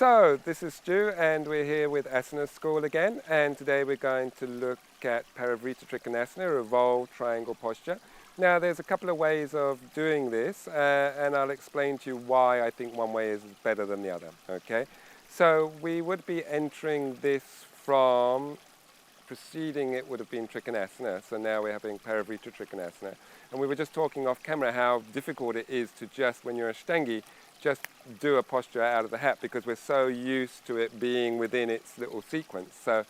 So, this is Stu and we're here with Asana School again, and today we're going to look at Parivrtta Trikonasana, Revolved Triangle Posture. Now there's a couple of ways of doing this and I'll explain to you why I think one way is better than the other, okay? So we would be entering this from, preceding it would have been Trikonasana, so now we're having Parivrtta Trikonasana. And we were just talking off camera how difficult it is to just, when you're Ashtangi, just do a posture out of the hat because we're so used to it being within its little sequence. So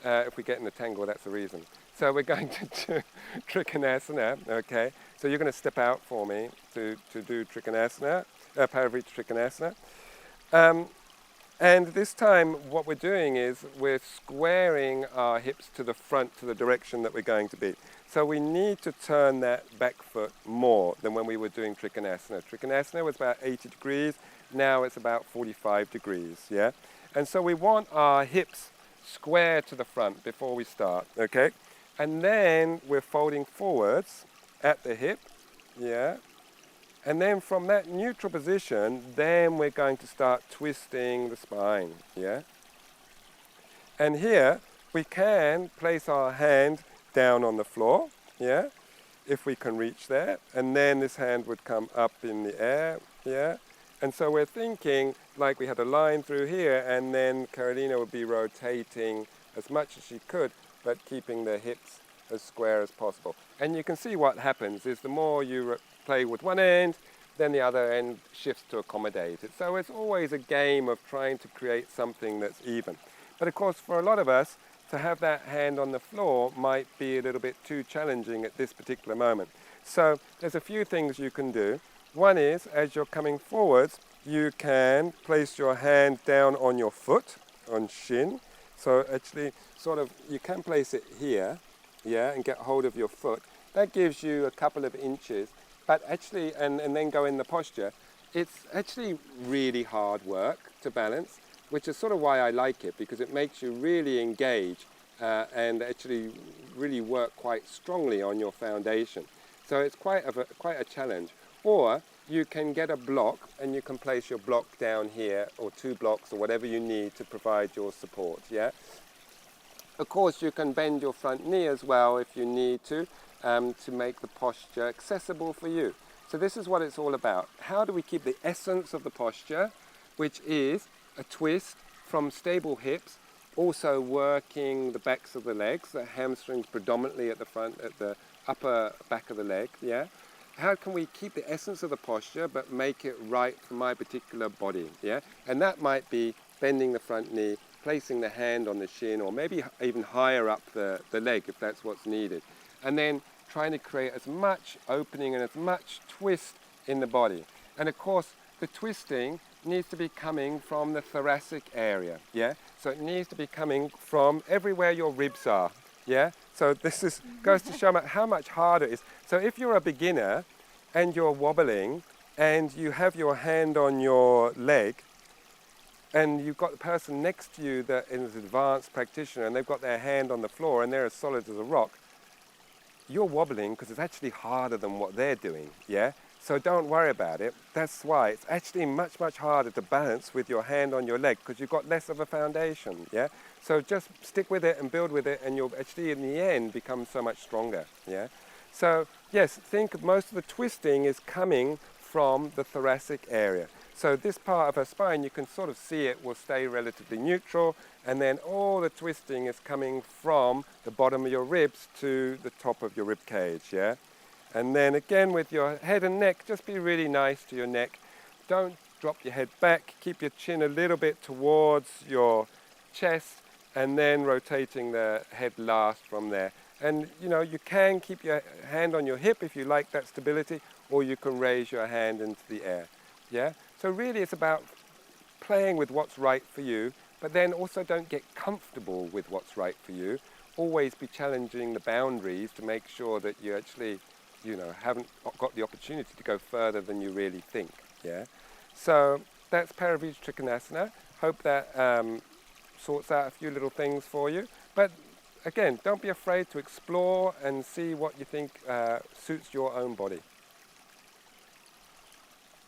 if we get in a tangle, that's the reason. So we're going to do Trikonasana, okay? So you're going to step out for me to do Trikonasana, Parivrtta Trikonasana. And this time what we're doing is we're squaring our hips to the front to the direction that we're going to be. So we need to turn that back foot more than when we were doing Trikonasana. Trikonasana was about 80 degrees, now it's about 45 degrees, yeah? And so we want our hips square to the front before we start, okay? And then we're folding forwards at the hip, yeah? And then from that neutral position, then we're going to start twisting the spine, yeah? And here, we can place our hand down on the floor, yeah? If we can reach there. And then this hand would come up in the air, yeah? And so we're thinking like we had a line through here, and then Carolina would be rotating as much as she could, but keeping the hips as square as possible. And you can see what happens is the more you play with one end, then the other end shifts to accommodate it. So it's always a game of trying to create something that's even. But of course, for a lot of us, to have that hand on the floor might be a little bit too challenging at this particular moment. So there's a few things you can do. One is, as you're coming forwards, you can place your hand down on your foot, on shin. So actually, sort of, you can place it here, yeah, and get hold of your foot. That gives you a couple of inches, but actually, and then go in the posture. It's actually really hard work to balance, which is sort of why I like it, because it makes you really engage and actually really work quite strongly on your foundation. So it's quite a challenge. Or you can get a block and you can place your block down here, or two blocks, or whatever you need to provide your support, yeah? Of course, you can bend your front knee as well if you need to make the posture accessible for you. So this is what it's all about. How do we keep the essence of the posture, which is a twist from stable hips, also working the backs of the legs, the hamstrings predominantly at the front, at the upper back of the leg, yeah? How can we keep the essence of the posture but make it right for my particular body, yeah? And that might be bending the front knee, placing the hand on the shin, or maybe even higher up the leg if that's what's needed. And then trying to create as much opening and as much twist in the body. And of course, the twisting needs to be coming from the thoracic area, yeah? So it needs to be coming from everywhere your ribs are, yeah? So this goes to show how much harder it is. So if you're a beginner and you're wobbling and you have your hand on your leg and you've got the person next to you that is an advanced practitioner and they've got their hand on the floor and they're as solid as a rock, you're wobbling because it's actually harder than what they're doing, yeah? So don't worry about it. That's why it's actually much, much harder to balance with your hand on your leg because you've got less of a foundation, yeah? So just stick with it and build with it and you'll actually in the end become so much stronger, yeah? So yes, think of most of the twisting is coming from the thoracic area. So this part of her spine, you can sort of see it will stay relatively neutral, and then all the twisting is coming from the bottom of your ribs to the top of your rib cage, yeah? And then again with your head and neck, just be really nice to your neck. Don't drop your head back, keep your chin a little bit towards your chest, and then rotating the head last from there. And you know, you can keep your hand on your hip if you like that stability, or you can raise your hand into the air, yeah? So really it's about playing with what's right for you, but then also don't get comfortable with what's right for you. Always be challenging the boundaries to make sure that you actually, you know, haven't got the opportunity to go further than you really think, yeah? So that's Parivrtta Trikonasana. Hope that sorts out a few little things for you. But again, don't be afraid to explore and see what you think suits your own body.